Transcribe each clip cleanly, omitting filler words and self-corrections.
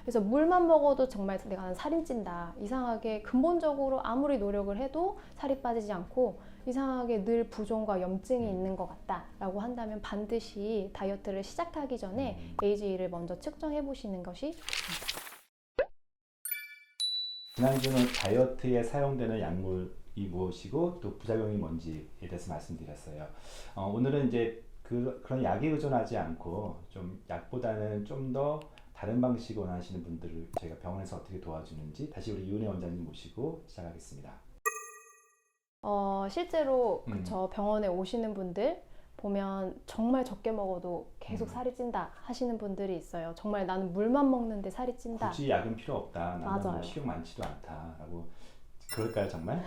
그래서 물만 먹어도 정말 내가 살이 찐다, 이상하게 근본적으로 아무리 노력을 해도 살이 빠지지 않고 이상하게 늘 부종과 염증이 있는 것 같다 라고 한다면 반드시 다이어트를 시작하기 전에 AGE를 먼저 측정해 보시는 것이 좋습니다. 지난주는 다이어트에 사용되는 약물이 무엇이고 또 부작용이 뭔지에 대해서 말씀드렸어요. 오늘은 이제 그런 약에 의존하지 않고 좀 약보다는 좀 더 다른 방식을 원하시는 분들을 저희가 병원에서 어떻게 도와주는지 다시 우리 이은혜 원장님 모시고 시작하겠습니다. 실제로 저 병원에 오시는 분들 보면 정말 적게 먹어도 계속 살이 찐다 하시는 분들이 있어요. 정말 나는 물만 먹는데 살이 찐다. 굳이 약은 필요 없다. 나는 맞아요. 식욕 많지도 않다라고. 그럴까요, 정말?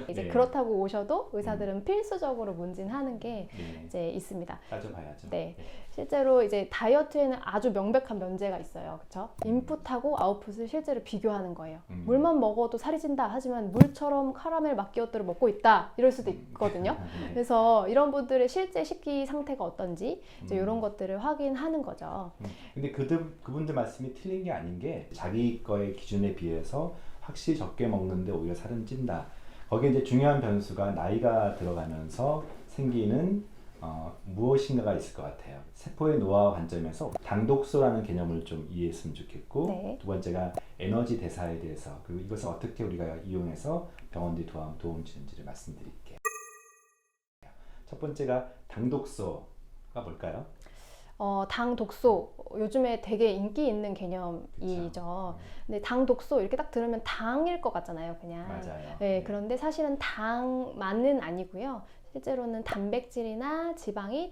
이제 네. 그렇다고 오셔도 의사들은 필수적으로 문진하는 게 네. 이제 있습니다. 따져봐야죠. 네. 실제로 이제 다이어트에는 아주 명백한 면제가 있어요. 그렇죠? 인풋하고 아웃풋을 실제로 비교하는 거예요. 물만 먹어도 살이 찐다 하지만 물처럼 카라멜 마키아토를 먹고 있다 이럴 수도 있거든요. 네. 그래서 이런 분들의 실제 식기 상태가 어떤지 이제 이런 것들을 확인하는 거죠. 근데 그분들 말씀이 틀린 게 아닌 게 자기 거의 기준에 비해서 확실히 적게 먹는데 오히려 살은 찐다. 거기에 이제 중요한 변수가 나이가 들어가면서 생기는 무엇인가가 있을 것 같아요. 세포의 노화 관점에서 당독소라는 개념을 좀 이해했으면 좋겠고, 네. 두 번째가 에너지 대사에 대해서, 그리고 이것을 어떻게 우리가 이용해서 병원들이 도움 주는지를 말씀드릴게요. 첫 번째가 당독소가 뭘까요? 당 독소 요즘에 되게 인기 있는 개념이죠. 그쵸. 근데 당 독소 이렇게 딱 들으면 당일 것 같잖아요, 그냥. 맞아요. 네, 그런데 사실은 당만은 아니고요. 실제로는 단백질이나 지방에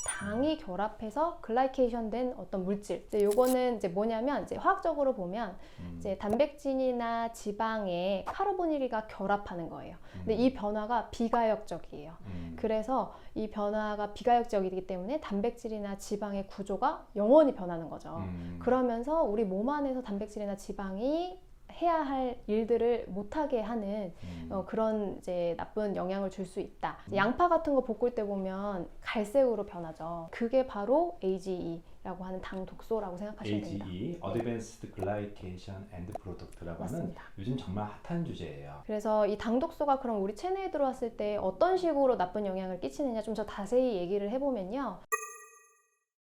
당이 결합해서 글라이케이션 된 어떤 물질. 이제 요거는 이제 뭐냐면 이제 화학적으로 보면 이제 단백질이나 지방에 카르보닐이 결합하는 거예요. 근데 이 변화가 비가역적이에요. 그래서 이 변화가 비가역적이기 때문에 단백질이나 지방의 구조가 영원히 변하는 거죠. 그러면서 우리 몸 안에서 단백질이나 지방이 해야 할 일들을 못하게 하는 그런 이제 나쁜 영향을 줄 수 있다. 양파 같은 거 볶을 때 보면 갈색으로 변하죠. 그게 바로 AGE라고 하는 당 독소라고 생각하시면 됩니다. AGE, Advanced Glycation End Product라고 하는 맞습니다. 요즘 정말 핫한 주제예요. 그래서 이 당 독소가 그럼 우리 체내에 들어왔을 때 어떤 식으로 나쁜 영향을 끼치느냐 좀 더 자세히 얘기를 해보면요.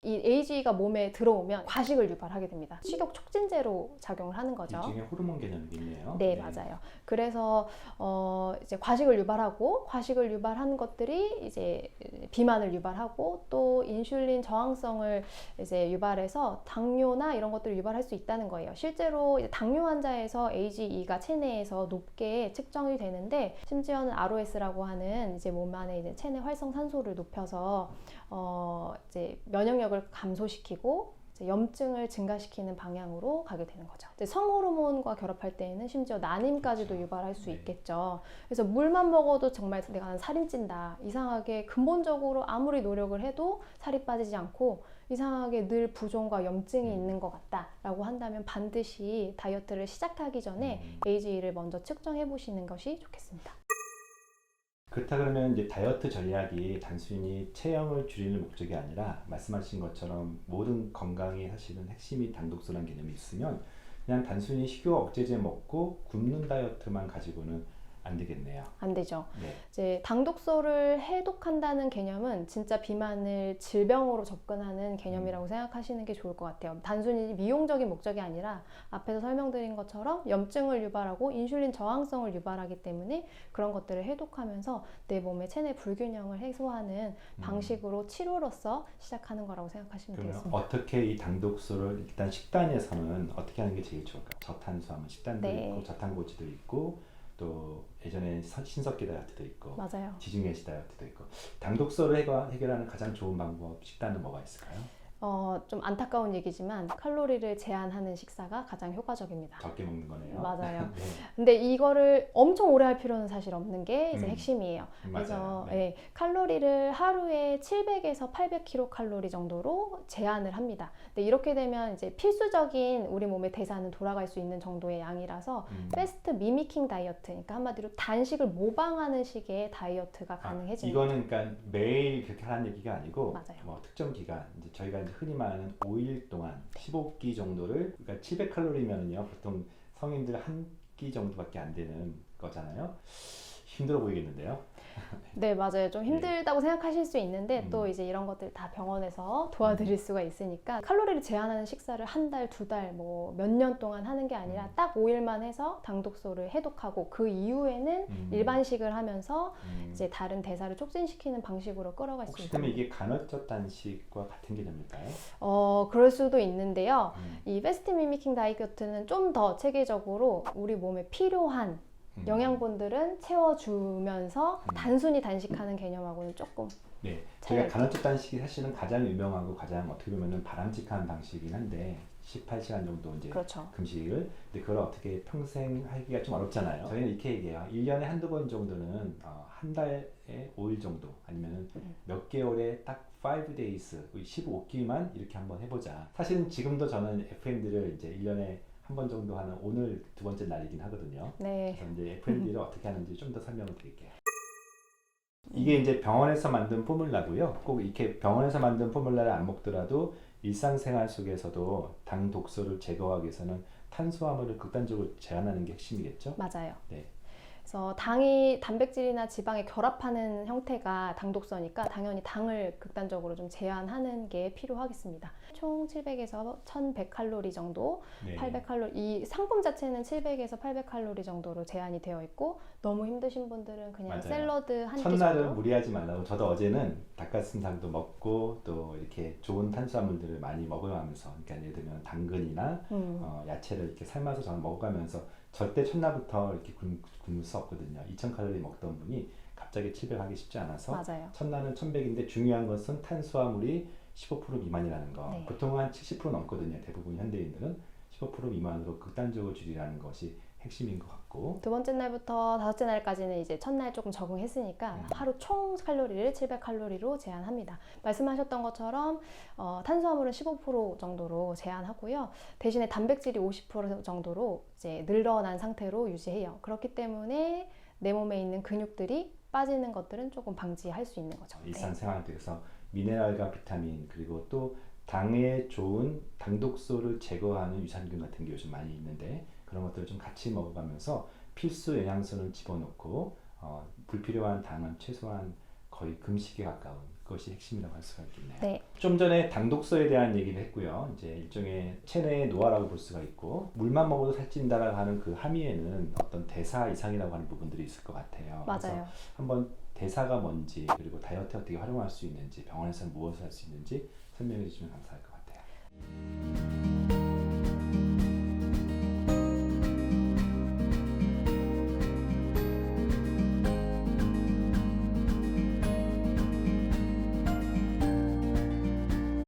이 AGE가 몸에 들어오면 과식을 유발하게 됩니다. 식욕 촉진제로 작용을 하는 거죠. 일종의 호르몬 개념이 있네요. 네, 맞아요. 그래서 이제 과식을 유발하는 것들이 이제 비만을 유발하고 또 인슐린 저항성을 이제 유발해서 당뇨나 이런 것들을 유발할 수 있다는 거예요. 실제로 이제 당뇨 환자에서 AGE가 체내에서 높게 측정이 되는데 심지어는 ROS라고 하는 이제 몸 안에 이제 체내 활성 산소를 높여서 이제 면역력을 감소시키고 염증을 증가시키는 방향으로 가게 되는 거죠. 성호르몬과 결합할 때에는 심지어 난임까지도 유발할 수 있겠죠. 그래서 물만 먹어도 정말 내가 살이 찐다, 이상하게 근본적으로 아무리 노력을 해도 살이 빠지지 않고 이상하게 늘 부종과 염증이 있는 것 같다 라고 한다면 반드시 다이어트를 시작하기 전에 AGE를 먼저 측정해 보시는 것이 좋겠습니다. 그렇다 그러면 이제 다이어트 전략이 단순히 체형을 줄이는 목적이 아니라 말씀하신 것처럼 모든 건강의 사실은 핵심이 당독소라는 개념이 있으면 그냥 단순히 식욕 억제제 먹고 굶는 다이어트만 가지고는 안 되겠네요. 안 되죠. 네. 이제 당독소를 해독한다는 개념은 진짜 비만을 질병으로 접근하는 개념이라고 생각하시는 게 좋을 것 같아요. 단순히 미용적인 목적이 아니라 앞에서 설명드린 것처럼 염증을 유발하고 인슐린 저항성을 유발하기 때문에 그런 것들을 해독하면서 내 몸의 체내 불균형을 해소하는 방식으로 치료로서 시작하는 거라고 생각하시면 그러면 되겠습니다. 어떻게 이 당독소를 일단 식단에서는 어떻게 하는 게 제일 좋을까요? 저탄수화물 식단도 네. 있고 저탄고지도 있고 또 예전에 신석기 다이어트도 있고 맞아요. 지중해시 다이어트도 있고 당독소를 해결하는 가장 좋은 방법 식단은 뭐가 있을까요? 좀 안타까운 얘기지만 칼로리를 제한하는 식사가 가장 효과적입니다. 적게 먹는 거네요. 맞아요. 네. 근데 이거를 엄청 오래 할 필요는 사실 없는 게 이제 핵심이에요. 그래서 맞아요. 네. 예, 칼로리를 하루에 700에서 800kcal 정도로 제한을 합니다. 근데 이렇게 되면 이제 필수적인 우리 몸의 대사는 돌아갈 수 있는 정도의 양이라서 패스트 미미킹 다이어트, 그러니까 한마디로 단식을 모방하는 식의 다이어트가 가능해집니다. 이거는 그러니까 매일 그렇게 하는 얘기가 아니고 맞아요. 뭐 특정 기간 이제 저희가 흔히 말하는 5일 동안 15끼 정도를, 그러니까 700칼로리면은요 보통 성인들 한 끼 정도밖에 안 되는 거잖아요. 힘들어 보이겠는데요. 네, 맞아요. 좀 힘들다고 생각하실 수 있는데 또 음. 이제 이런 것들 다 병원에서 도와드릴 수가 있으니까 칼로리를 제한하는 식사를 한 달, 두 달, 뭐 몇 년 동안 하는 게 아니라 딱 5일만 해서 당독소를 해독하고 그 이후에는 일반식을 하면서 이제 다른 대사를 촉진시키는 방식으로 끌어갈 수 혹시 그러면 있습니다. 이게 간헐적 단식과 같은 개념일까요? 그럴 수도 있는데요. 이 패스트 미미킹 다이어트는 좀 더 체계적으로 우리 몸에 필요한 영양분들은 채워주면서 단순히 단식하는 개념하고는 조금 네, 차이가 저희가 간헐적 단식이 사실은 가장 유명하고 가장 어떻게 보면은 바람직한 방식이긴 한데 18시간 정도 이제 그렇죠. 금식을, 근데 그걸 어떻게 평생 하기가 좀 어렵잖아요. 저희는 이렇게 얘기해요. 1년에 한두 번 정도는 한 달에 5일 정도 아니면은 몇 개월에 딱 5days, 15끼만 이렇게 한번 해보자. 사실은 지금도 저는 FM들을 이제 1년에 한 번 정도 하는, 오늘 두 번째 날이긴 하거든요. 네. 그래서 이제 FMD를 어떻게 하는지 좀 더 설명을 드릴게요. 이게 이제 병원에서 만든 포뮬라고요. 꼭 이렇게 병원에서 만든 포뮬라를 안 먹더라도 일상생활 속에서도 당 독소를 제거하기 위해서는 탄수화물을 극단적으로 제한하는 게 핵심이겠죠? 맞아요. 네. 그래서 당이 단백질이나 지방에 결합하는 형태가 당독소니까 당연히 당을 극단적으로 좀 제한하는 게 필요하겠습니다. 총 700에서 1100칼로리 정도, 네. 800칼로리, 이 상품 자체는 700에서 800칼로리 정도로 제한이 되어 있고 너무 힘드신 분들은 그냥 맞아요. 샐러드 한 끼 첫날은 정도. 무리하지 말라고. 저도 어제는 닭가슴살도 먹고 또 이렇게 좋은 탄수화물들을 많이 먹어가면서, 그러니까 예를 들면 당근이나 야채를 이렇게 삶아서 저는 먹어가면서 절대 첫날부터 이렇게 굶을 수 없거든요. 2000칼로리 먹던 분이 갑자기 700 하기 쉽지 않아서 맞아요. 첫날은 1100인데 중요한 것은 탄수화물이 15% 미만이라는 거. 네. 보통 한 70% 넘거든요. 대부분 현대인들은 15% 미만으로 극단적으로 줄이라는 것이 핵심인 것 같고, 두 번째 날부터 다섯째 날까지는 이제 첫날 조금 적응했으니까 하루 총 칼로리를 700칼로리로 제한합니다. 말씀하셨던 것처럼 탄수화물은 15% 정도로 제한하고요. 대신에 단백질이 50% 정도로 이제 늘어난 상태로 유지해요. 그렇기 때문에 내 몸에 있는 근육들이 빠지는 것들은 조금 방지할 수 있는 거죠. 일상생활에서 미네랄과 비타민, 그리고 또 당에 좋은 당독소를 제거하는 유산균 같은 게 요즘 많이 있는데 그런 것들을 좀 같이 먹어가면서 필수 영양소를 집어넣고 불필요한 당은 최소한 거의 금식에 가까운 것이 핵심이라고 할 수가 있겠네요. 네. 좀 전에 당독소에 대한 얘기를 했고요. 이제 일종의 체내의 노화라고 볼 수가 있고, 물만 먹어도 살찐다라고 하는 그 함의에는 어떤 대사 이상이라고 하는 부분들이 있을 것 같아요. 맞아요. 그래서 한번 대사가 뭔지, 그리고 다이어트에 어떻게 활용할 수 있는지, 병원에서는 무엇을 할 수 있는지 설명해 주시면 감사할 것 같아요.